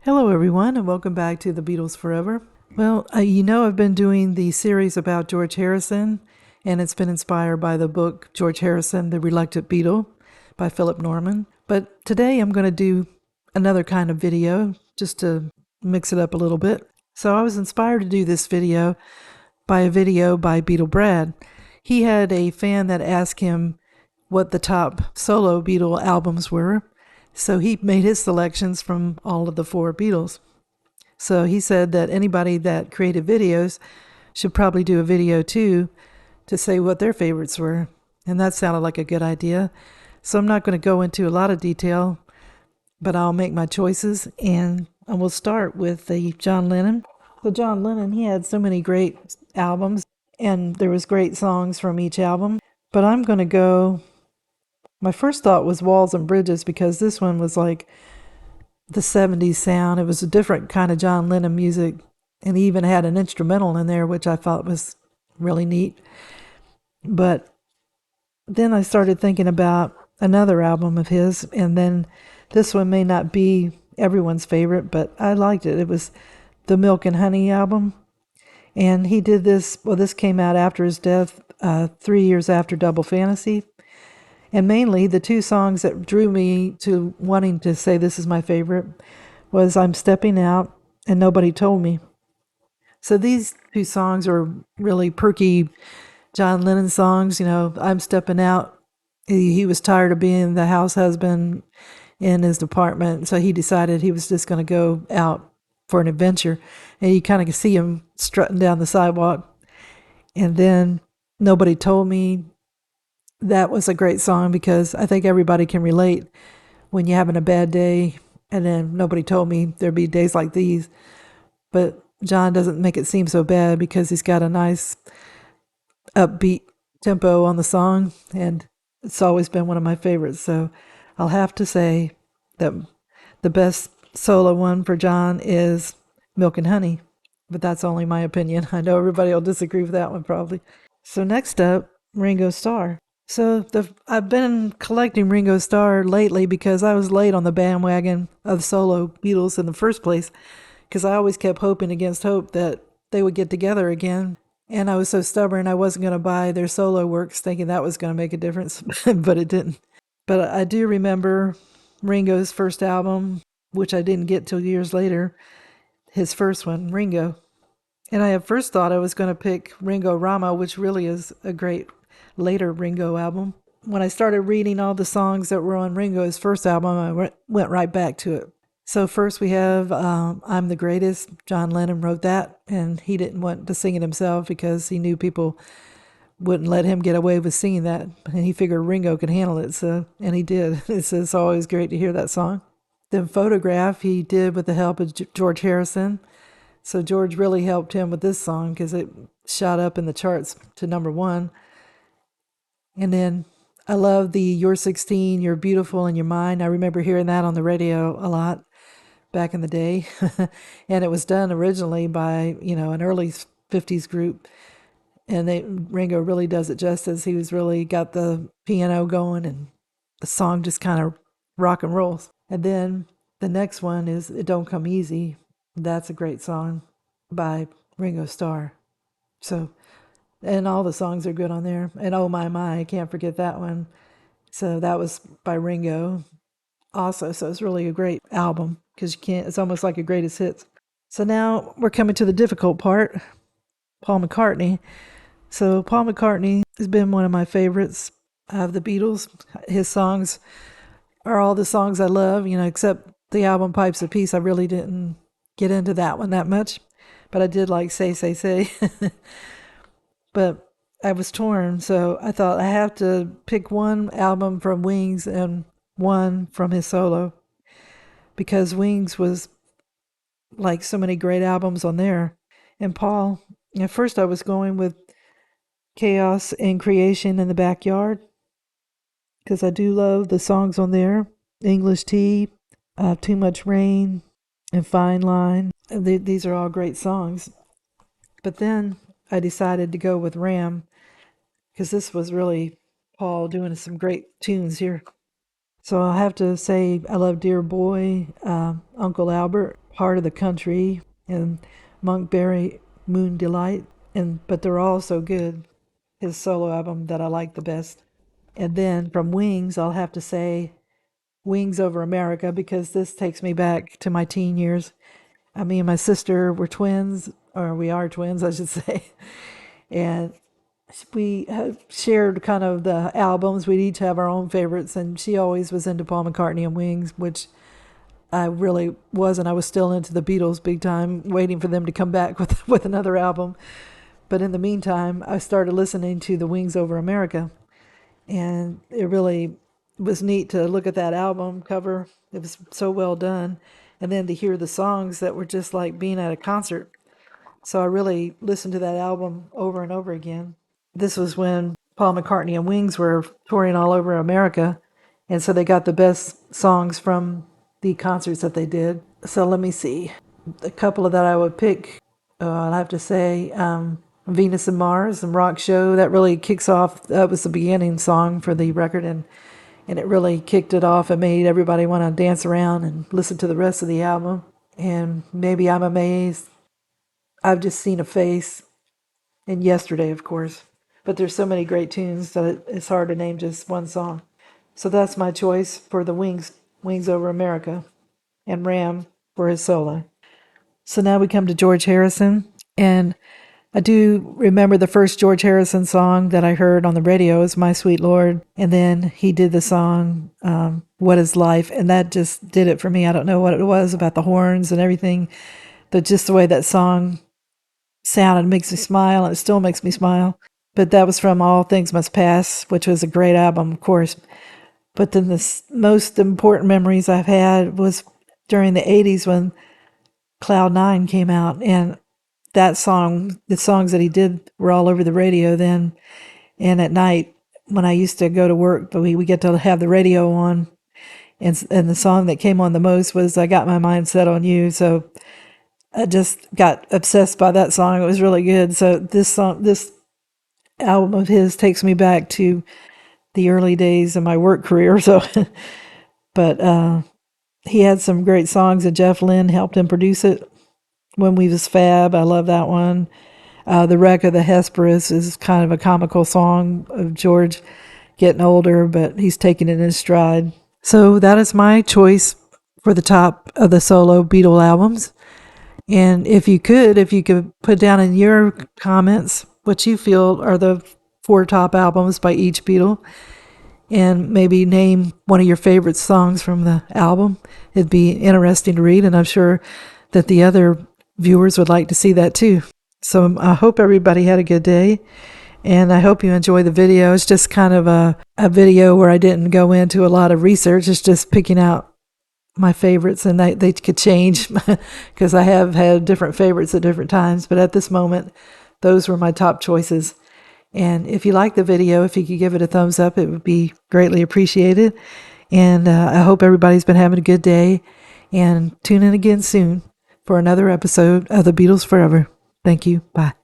Hello, everyone, and welcome back to the Beatles Forever. Well, I've been doing the series about George Harrison, and it's been inspired by the book George Harrison, The Reluctant Beatle by Philip Norman. But today I'm going to do another kind of video just to mix it up a little bit. So I was inspired to do this video by a video by Beatle Brad. He had a fan that asked him what the top solo Beatle albums were. So he made his selections from all of the four Beatles. So he said that anybody that created videos should probably do a video too to say what their favorites were. And that sounded like a good idea. So I'm not going to go into a lot of detail, but I'll make my choices. And we'll start with the John Lennon. So John Lennon, he had so many great albums, and there was great songs from each album. But I'm going to go, my first thought was Walls and Bridges, because this one was like the 70s sound. It was a different kind of John Lennon music, and he even had an instrumental in there, which I thought was really neat. But then I started thinking about another album of his, and then this one may not be everyone's favorite, but I liked it. It was the Milk and Honey album. And he did this, well, this came out after his death, 3 years after Double Fantasy. And mainly the two songs that drew me to wanting to say this is my favorite was I'm Stepping Out and Nobody Told Me. So these two songs are really perky John Lennon songs. You know, I'm Stepping Out. He was tired of being the house husband in his department, so he decided he was just going to go out for an adventure. And you kind of see him strutting down the sidewalk. And then Nobody Told Me. That was a great song because I think everybody can relate when you're having a bad day, and then nobody told me there'd be days like these. But John doesn't make it seem so bad because he's got a nice upbeat tempo on the song, and it's always been one of my favorites. So I'll have to say that the best solo one for John is Milk and Honey, but that's only my opinion. I know everybody will disagree with that one probably. So next up, Ringo Starr. So I've been collecting Ringo Starr lately because I was late on the bandwagon of solo Beatles in the first place, because I always kept hoping against hope that they would get together again. And I was so stubborn I wasn't going to buy their solo works thinking that was going to make a difference, but it didn't. But I do remember Ringo's first album, which I didn't get till years later, his first one, Ringo. And I at first thought I was going to pick Ringo Rama, which really is a great later Ringo album. When I started reading all the songs that were on Ringo's first album, I went right back to it. So first we have I'm the Greatest. John Lennon wrote that, and he didn't want to sing it himself because he knew people wouldn't let him get away with singing that, and he figured Ringo could handle it, so, and he did. It's always great to hear that song. Then Photograph he did with the help of George Harrison. So George really helped him with this song because it shot up in the charts to number one. And then I love the You're 16, You're Beautiful in Your Mind. I remember hearing that on the radio a lot back in the day. And it was done originally by, an early 50s group. And Ringo really does it justice. He was really got the piano going, and the song just kind of rock and rolls. And then the next one is It Don't Come Easy. That's a great song by Ringo Starr. So, and all the songs are good on there. And Oh My, I can't forget that one. So that was by Ringo also. So it's really a great album because it's almost like a greatest hits. So now we're coming to the difficult part, Paul McCartney. So Paul McCartney has been one of my favorites of the Beatles. His songs are all the songs I love, except the album Pipes of Peace. I really didn't get into that one that much, but I did like Say, Say, Say. But I was torn, so I thought I have to pick one album from Wings and one from his solo, because Wings was like so many great albums on there. And Paul, at first I was going with Chaos and Creation in the Backyard, because I do love the songs on there. English Tea, Too Much Rain, and Fine Line. These are all great songs. But then I decided to go with Ram, because this was really Paul doing some great tunes here. So I'll have to say I love Dear Boy, Uncle Albert, Heart of the Country and Monkberry Moon Delight. But they're all so good. His solo album that I like the best. And then from Wings, I'll have to say Wings Over America, because this takes me back to my teen years. Me and my sister were twins, or we are twins, I should say. And we shared kind of the albums. We'd each have our own favorites, and she always was into Paul McCartney and Wings, which I really wasn't. I was still into the Beatles big time, waiting for them to come back with another album. But in the meantime, I started listening to the Wings Over America, and it really was neat to look at that album cover. It was so well done, and then to hear the songs that were just like being at a concert. So I really listened to that album over and over again. This was when Paul McCartney and Wings were touring all over America, and so they got the best songs from the concerts that they did. So let me see. A couple of that I would pick, I'll have to say Venus and Mars and Rock Show. That really kicks off, that was the beginning song for the record, and it really kicked it off and made everybody want to dance around and listen to the rest of the album. And Maybe I'm Amazed, I've Just Seen a Face, and Yesterday, of course. But there's so many great tunes that it's hard to name just one song. So that's my choice for the Wings Over America, and Ram for his solo. So now we come to George Harrison, and I do remember the first George Harrison song that I heard on the radio was My Sweet Lord, and then he did the song What Is Life, and that just did it for me. I don't know what it was about the horns and everything, but just the way that song sounded makes me smile, and it still makes me smile. But that was from All Things Must Pass, which was a great album, of course. But then the most important memories I've had was during the 80s when Cloud 9 came out, and that song, the songs that he did were all over the radio then. And at night, when I used to go to work, we get to have the radio on, and the song that came on the most was I Got My Mind Set on You. So I just got obsessed by that song. It was really good. So this album of his takes me back to the early days of my work career. So, but he had some great songs, and Jeff Lynne helped him produce it. When We Was Fab, I love that one. The Wreck of the Hesperus is kind of a comical song of George getting older, but he's taking it in his stride. So that is my choice for the top of the solo Beatle albums. And if you could put down in your comments what you feel are the 4 top albums by each Beatle, and maybe name one of your favorite songs from the album. It'd be interesting to read, and I'm sure that the other viewers would like to see that too. So I hope everybody had a good day, and I hope you enjoy the video. It's just kind of a video where I didn't go into a lot of research. It's just picking out my favorites, and they could change because I have had different favorites at different times. But at this moment, those were my top choices. And if you like the video, if you could give it a thumbs up, it would be greatly appreciated. And I hope everybody's been having a good day. And tune in again soon for another episode of the Beatles Forever. Thank you. Bye.